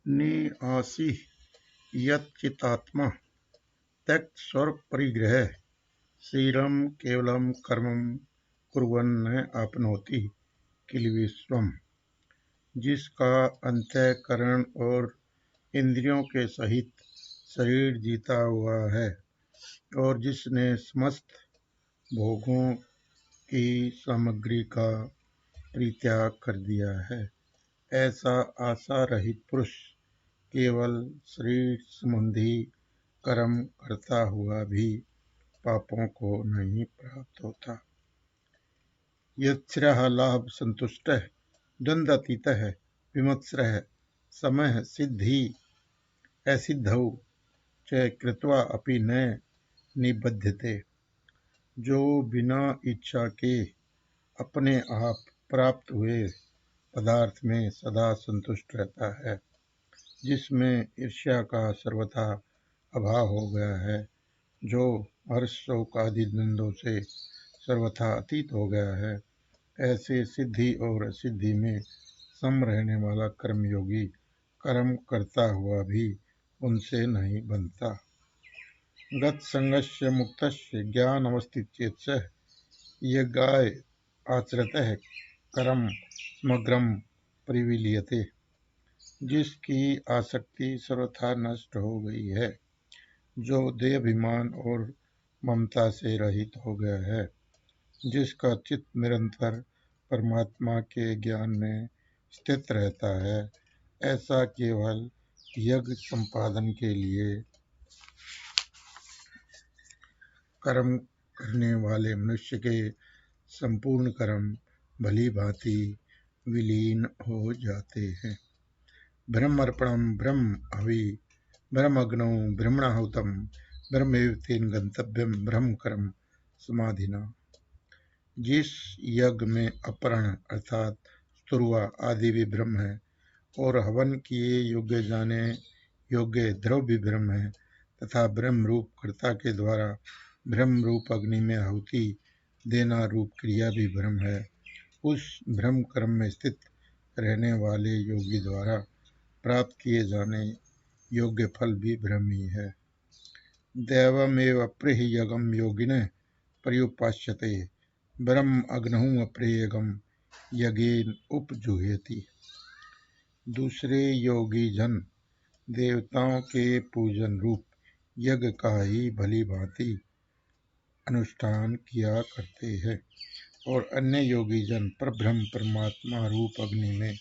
निआसी यच्चित्तात्मा त्यक्त स्वर परिग्रह शीलम केवलम कर्मं कुर्वन् न आपनोति किल विश्वम। जिसका अंतःकरण और इंद्रियों के सहित शरीर जीता हुआ है और जिसने समस्त भोगों की सामग्री का परित्याग कर दिया है, ऐसा आशा रहित पुरुष केवल शरीर संबंधी कर्म करता हुआ भी पापों को नहीं प्राप्त होता। यच्छ्रः लाभ संतुष्टः द्वंद्वातीतः विमत्सरः समः सिद्धि असिद्धौ च कृत्वा अपि न निबध्यते। जो बिना इच्छा के अपने आप प्राप्त हुए पदार्थ में सदा संतुष्ट रहता है, जिसमें ईर्ष्या का सर्वथा अभाव हो गया है, जो हर्ष शोक आदि द्वंद्वों से सर्वथा अतीत हो गया है, ऐसे सिद्धि और असिद्धि में सम रहने वाला कर्मयोगी कर्म करता हुआ भी उनसे नहीं बनता। गत संगस्य मुक्तस्य ज्ञान अवस्थित चेतसः यज्ञाय आचरतः कर्म समग्रम परिविलीयते। जिसकी आसक्ति सर्वथा नष्ट हो गई है, जो देहाभिमान और ममता से रहित हो गया है, जिसका चित्त निरंतर परमात्मा के ज्ञान में स्थित रहता है, ऐसा केवल यज्ञ संपादन के लिए कर्म करने वाले मनुष्य के संपूर्ण कर्म भली भांति विलीन हो जाते हैं। ब्रह्मर्पणम ब्रह्म हवि ब्रह्मग्नौ ब्रह्मणाहुतम ब्रह्मैव तेन गंतव्यम ब्रह्म कर्म समाधिना। जिस यज्ञ में अपरण अर्थात स्तुर्वा आदि भी ब्रह्म है और हवन किए योग्य जाने योग्य द्रव्य ब्रह्म है तथा ब्रह्म रूप कर्ता के द्वारा ब्रह्म रूप अग्नि में आहुति देना रूप क्रिया भी ब्रह्म है, उस ब्रह्म कर्म में स्थित रहने वाले योगी द्वारा प्राप्त किए जाने योग्य फल भी ब्रह्म ही है। दैवमेव अप्रेह्यगम योगिनः पर्युपास्यते ब्रह्म अग्नहु अप्रेयगम यज्ञेन उपजुह्यति। दूसरे योगी जन देवताओं के पूजन रूप यज्ञ का ही भली भांति अनुष्ठान किया करते हैं और अन्य योगी जन परब्रह्म परमात्मा रूप अग्नि में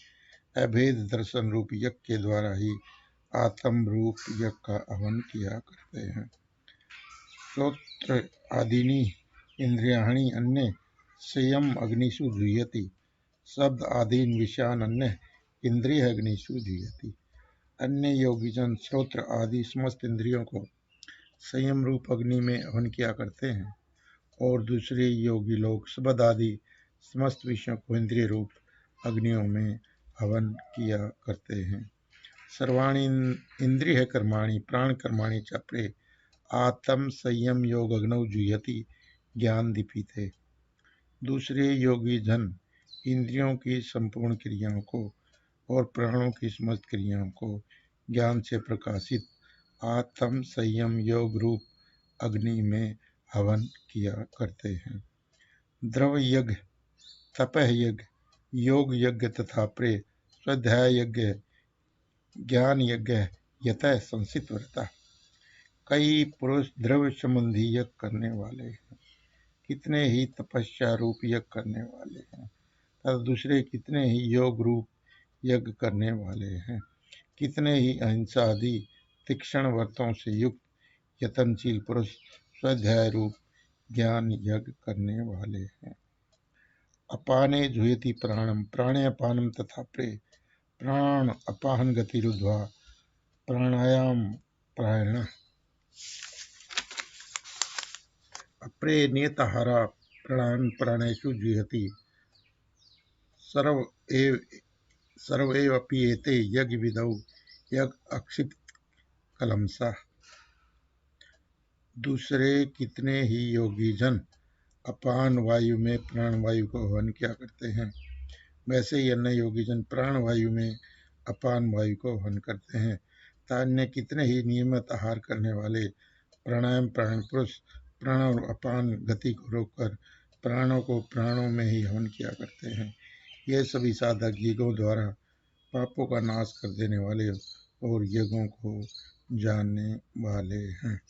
अभेद दर्शन रूप यज्ञ के द्वारा ही आत्म रूप यज्ञ का हवन किया करते हैं। श्रोत्र आदिनी इंद्रियाणि अन्य संयम अग्निषु जुह्यति शब्द आदीन विषयान अन्य इंद्रिय अग्निषु जुह्यति। अन्य योगीजन श्रोत्र आदि समस्त इंद्रियों को संयम रूप अग्नि में हवन किया करते हैं और दूसरे योगी लोग शब्द आदि समस्त विषयों को इंद्रिय रूप अग्नियों में हवन किया करते हैं। सर्वाणि इंद्रिय कर्माणि प्राण कर्माणि चप्रे आत्म संयम योग अग्नौ जुह्यति ज्ञान दीपिते। दूसरे योगी जन इंद्रियों की संपूर्ण क्रियाओं को और प्राणों की समस्त क्रियाओं को ज्ञान से प्रकाशित आत्म संयम योग रूप अग्नि में हवन किया करते हैं। द्रव्य यज्ञ तपः यज्ञ योग यज्ञ तथा प्रे स्वाध्याय यज्ञ ज्ञान यज्ञ यतः संसित व्रता। कई पुरुष द्रव्य संबंधी यज्ञ करने वाले हैं, कितने ही तपस्या रूप यज्ञ करने वाले हैं तथा दूसरे कितने ही योग रूप यज्ञ करने वाले हैं, कितने ही अहिंसा आदि तीक्ष्ण व्रतों से युक्त यतनशील पुरुष स्वाध्याय रूप ज्ञान यज्ञ करने वाले हैं। अपाने जुह्यति प्राणम प्राणे अपानम तथा प्रे प्राण अपाहन गतिरुद्ध्वा प्राणायाम प्रायण अप्रे नियताहारा प्राणान् प्राणेषु जुह्यति सर्व एव अपि एते यज्ञ विधौ यज्ञ अक्षित कलमसा। दूसरे कितने ही योगी जन अपान वायु में प्राण वायु को हवन किया करते हैं, वैसे ही अन्य योगी जन प्राण वायु में अपान वायु को हवन करते हैं तथा अन्य कितने ही नियमित आहार करने वाले प्राणायाम प्राण पुरुष प्राण और अपान गति को रोककर प्राणों को प्राणों में ही हवन किया करते हैं। ये सभी साधक यज्ञों द्वारा पापों का नाश कर देने वाले और यज्ञों को जानने वाले हैं।